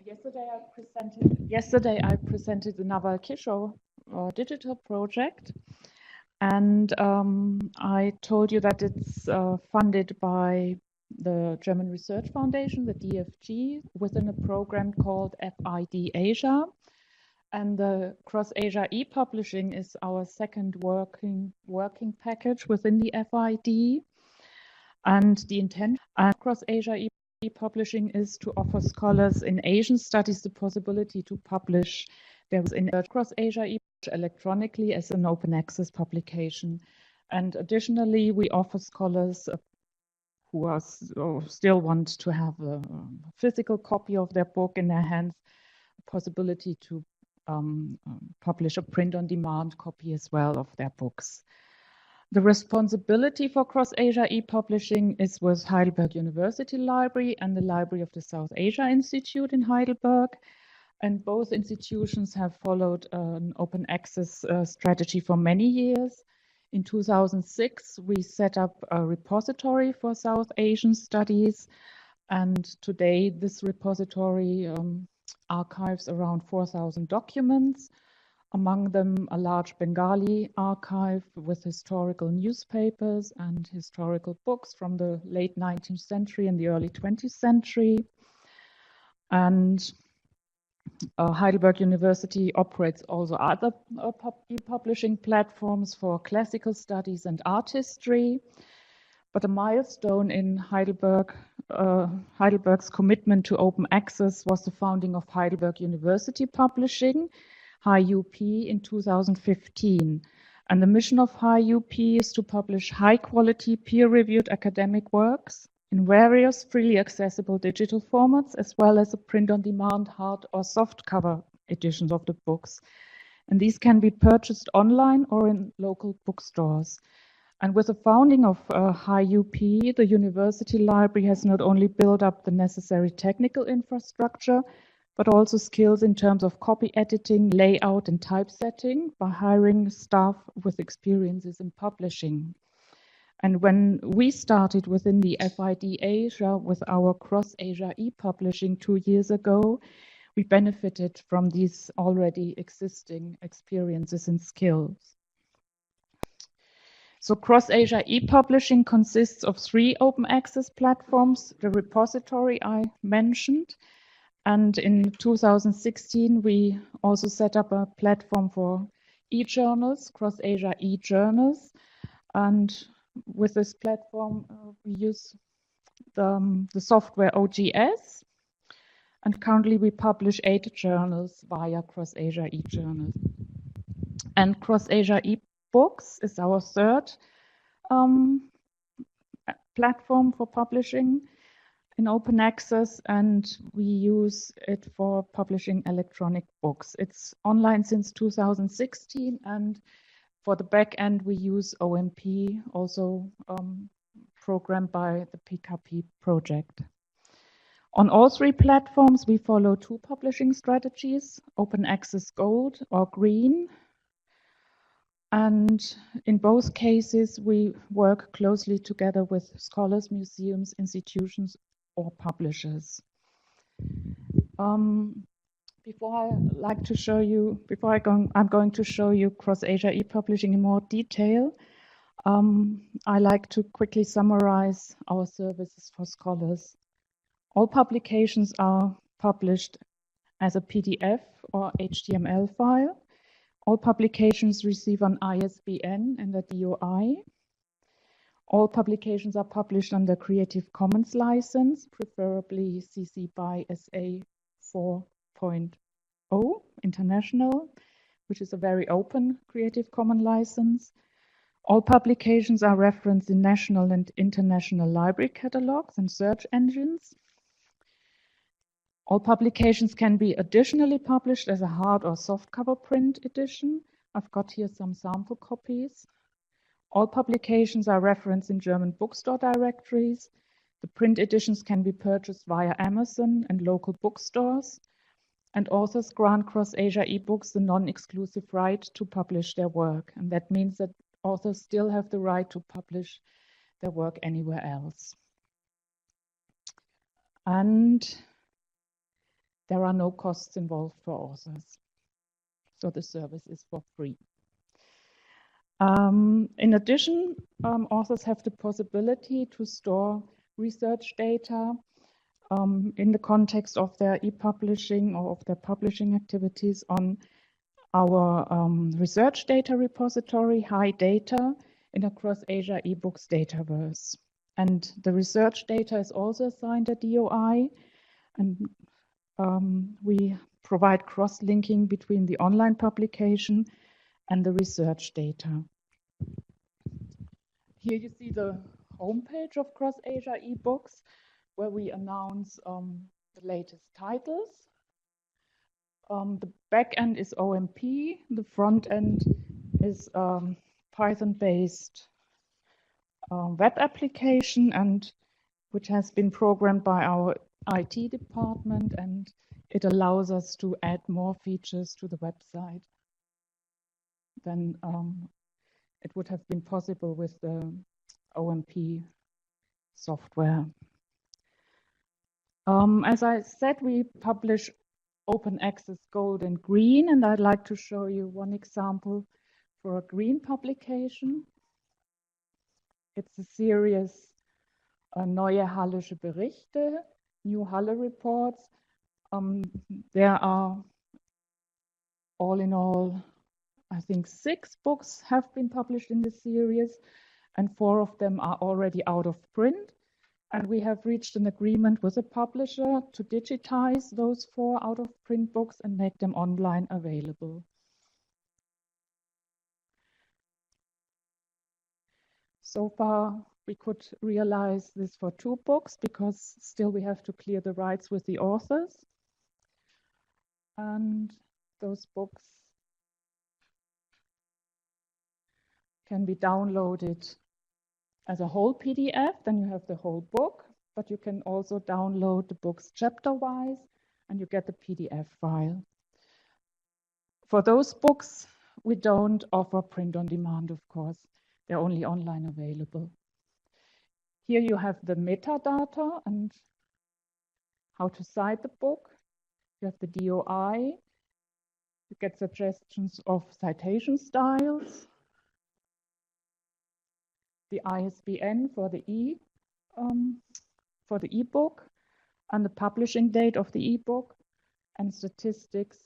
Yesterday I presented the Naval Kisho digital project, and I told you that it's funded by the German Research Foundation, the DFG, within a program called FID Asia. And the CrossAsia e-publishing is our second working package within the FID. And the intent of CrossAsia e-publishing is to offer scholars in Asian studies the possibility to publish their works in CrossAsia electronically as an open access publication. And additionally, we offer scholars who are still want to have a physical copy of their book in their hands, a possibility to publish a print-on-demand copy as well of their books. The responsibility for CrossAsia e-publishing is with Heidelberg University Library and the Library of the South Asia Institute in Heidelberg. And both institutions have followed an open access strategy for many years. In 2006, we set up a repository for South Asian studies. And today, this repository archives around 4,000 documents. Among them, a large Bengali archive with historical newspapers and historical books from the late 19th century and the early 20th century. And Heidelberg University operates also other publishing platforms for classical studies and art history. But a milestone in Heidelberg's commitment to open access was the founding of Heidelberg University Publishing, HiUP, in 2015. And the mission of HiUP is to publish high-quality, peer-reviewed academic works in various freely accessible digital formats, as well as a print-on-demand hard or softcover editions of the books. And these can be purchased online or in local bookstores. And with the founding of HiUP, the university library has not only built up the necessary technical infrastructure, but also skills in terms of copy editing, layout, and typesetting by hiring staff with experiences in publishing. And when we started within the FID Asia with our CrossAsia e-publishing 2 years ago, we benefited from these already existing experiences and skills. So CrossAsia e-publishing consists of 3 open access platforms, the repository I mentioned, and in 2016, we also set up a platform for e-journals, CrossAsia e-journals. And with this platform, we use the software OGS. And currently, we publish 8 journals via CrossAsia e-journals. And CrossAsia eBooks is our third platform for publishing in open access, and we use it for publishing electronic books. It's online since 2016, and for the back end, we use OMP, also programmed by the PKP project. On all 3 platforms, we follow 2 publishing strategies, open access gold or green. And in both cases, we work closely together with scholars, museums, institutions, or publishers. I'm going to show you CrossAsia e-publishing in more detail. I like to quickly summarize our services for scholars. All publications are published as a PDF or HTML file. All publications receive an ISBN and a DOI. All publications are published under Creative Commons license, preferably CC by SA 4.0 International, which is a very open Creative Commons license. All publications are referenced in national and international library catalogs and search engines. All publications can be additionally published as a hard or softcover print edition. I've got here some sample copies. All publications are referenced in German bookstore directories. The print editions can be purchased via Amazon and local bookstores. And authors grant CrossAsia eBooks the non-exclusive right to publish their work. And that means that authors still have the right to publish their work anywhere else. And there are no costs involved for authors. So the service is for free. In addition, authors have the possibility to store research data in the context of their e-publishing or of their publishing activities on our research data repository, High Data, in a CrossAsia eBooks dataverse. And the research data is also assigned a DOI, and we provide cross-linking between the online publication and the research data. Here you see the homepage of CrossAsia eBooks, where we announce the latest titles. The back end is OMP, the front end is Python-based web application, and which has been programmed by our IT department, and it allows us to add more features to the website than it would have been possible with the OMP software. As I said, we publish open access gold and green, and I'd like to show you one example for a green publication. It's a series Neue Hallische Berichte, New Halle Reports. There are all in all, I think 6 books have been published in the series, and 4 of them are already out of print. And we have reached an agreement with a publisher to digitize those 4 out of print books and make them online available. So far, we could realize this for 2 books because still we have to clear the rights with the authors. And those books can be downloaded as a whole PDF, then you have the whole book, but you can also download the books chapter-wise and you get the PDF file. For those books, we don't offer print on demand, of course. They're only online available. Here you have the metadata and how to cite the book. You have the DOI. You get suggestions of citation styles, the ISBN for the ebook, and the publishing date of the ebook, and statistics,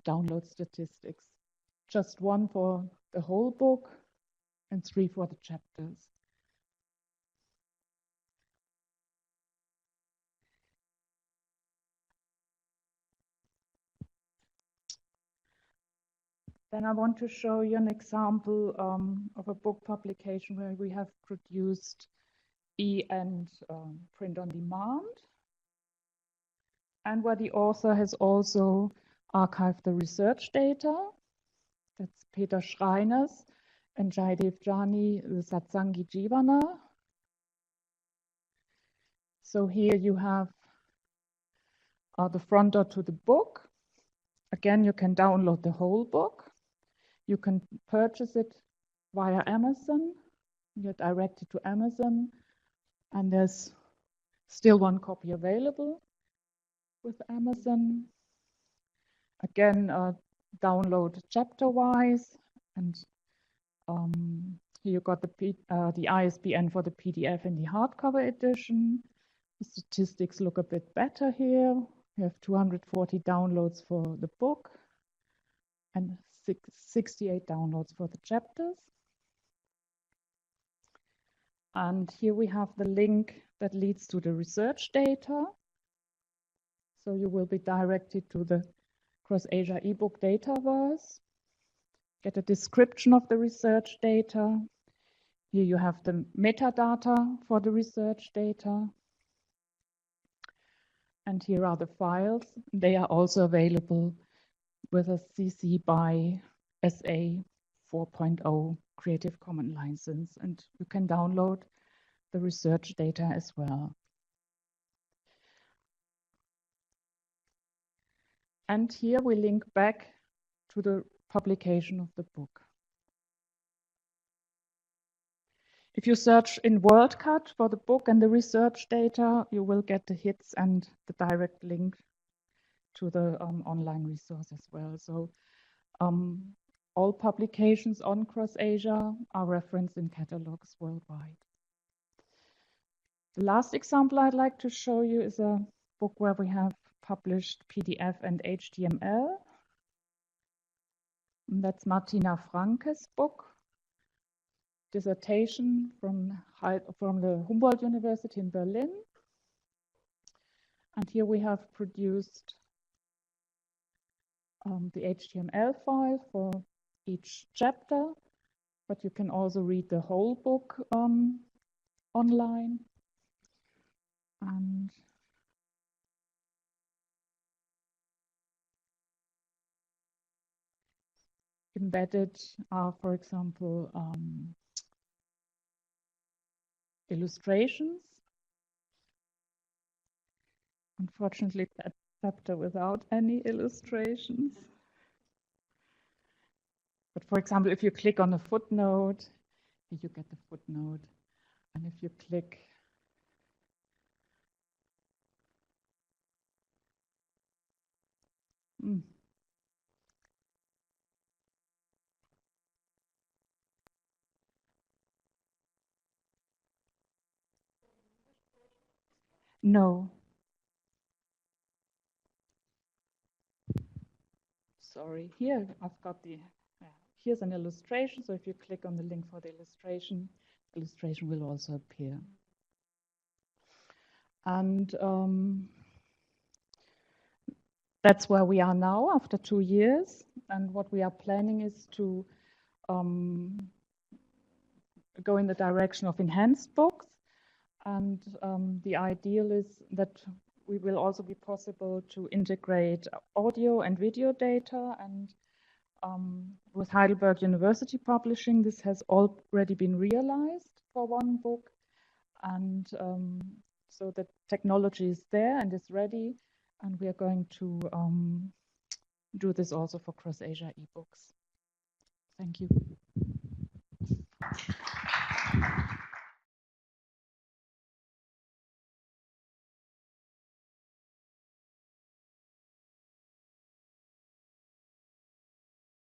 download statistics. Just 1 for the whole book and 3 for the chapters. Then I want to show you an example of a book publication where we have produced and print on demand, and where the author has also archived the research data. That's Peter Schreiner's and Jaidev Jani, the Satsangi Jivana. So here you have the fronter to the book. Again, you can download the whole book. You can purchase it via Amazon. You're directed to Amazon, and there's still 1 copy available with Amazon. Again, download chapter-wise, and here you got the ISBN for the PDF in the hardcover edition. The statistics look a bit better here. You have 240 downloads for the book and 68 downloads for the chapters. And here we have the link that leads to the research data. So you will be directed to the CrossAsia eBook dataverse, get a description of the research data. Here you have the metadata for the research data. And here are the files. They are also available with a CC by SA 4.0 Creative Commons license, and you can download the research data as well. And here we link back to the publication of the book. If you search in WorldCat for the book and the research data, you will get the hits and the direct link to the online resource as well. So all publications on CrossAsia are referenced in catalogs worldwide. The last example I'd like to show you is a book where we have published PDF and HTML. And that's Martina Franke's book, dissertation from the Humboldt University in Berlin. And here we have produced the HTML file for each chapter, but you can also read the whole book online. And embedded are, for example, illustrations. Unfortunately, that chapter without any illustrations. But for example, if you click on a footnote, you get the footnote. And if you click No. Sorry, here I've got here's an illustration. So if you click on the link for the illustration will also appear. And that's where we are now after 2 years. And what we are planning is to go in the direction of enhanced books. And the ideal is that we will also be possible to integrate audio and video data. And with Heidelberg University Publishing, this has already been realized for one book. And so the technology is there and is ready. And we are going to do this also for CrossAsia eBooks. Thank you.